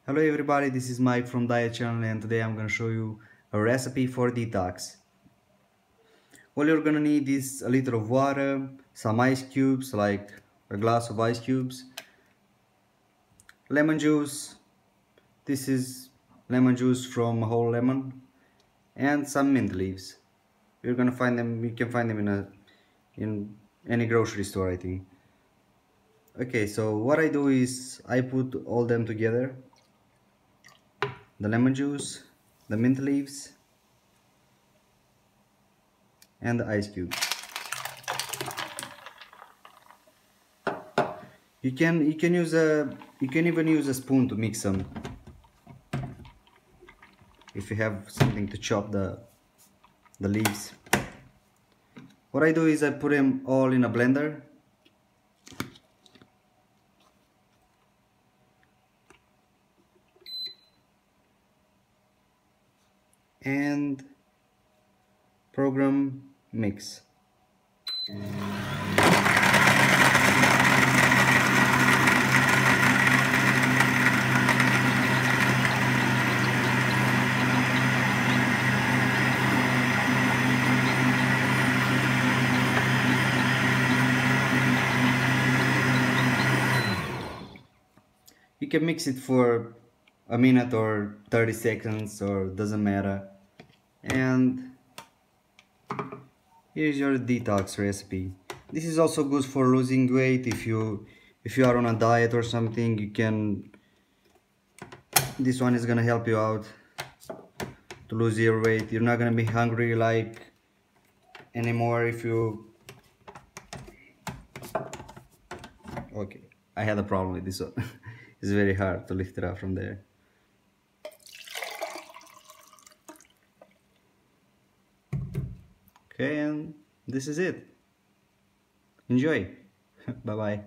Hello everybody, this is Mike from Diet Channel and today I'm gonna show you a recipe for detox. All you're gonna need is a liter of water, some ice cubes, like a glass of ice cubes, lemon juice, this is lemon juice from a whole lemon, and some mint leaves. You're gonna find them, you can find them in any grocery store, I think. Okay, so what I do is I put all them together, the lemon juice, the mint leaves, and the ice cubes. You can even use a spoon to mix them if you have something to chop the leaves. What I do is I put them all in a blender and program mix. You can mix it for a minute or 30 seconds or doesn't matter. And here's your detox recipe. This is also good for losing weight. If you are on a diet or something, you can, this one is gonna help you out to lose your weight. You're not gonna be hungry like anymore if you, okay, I had a problem with this one. It's very hard to lift it up from there. Okay, and this is it. Enjoy. Bye bye.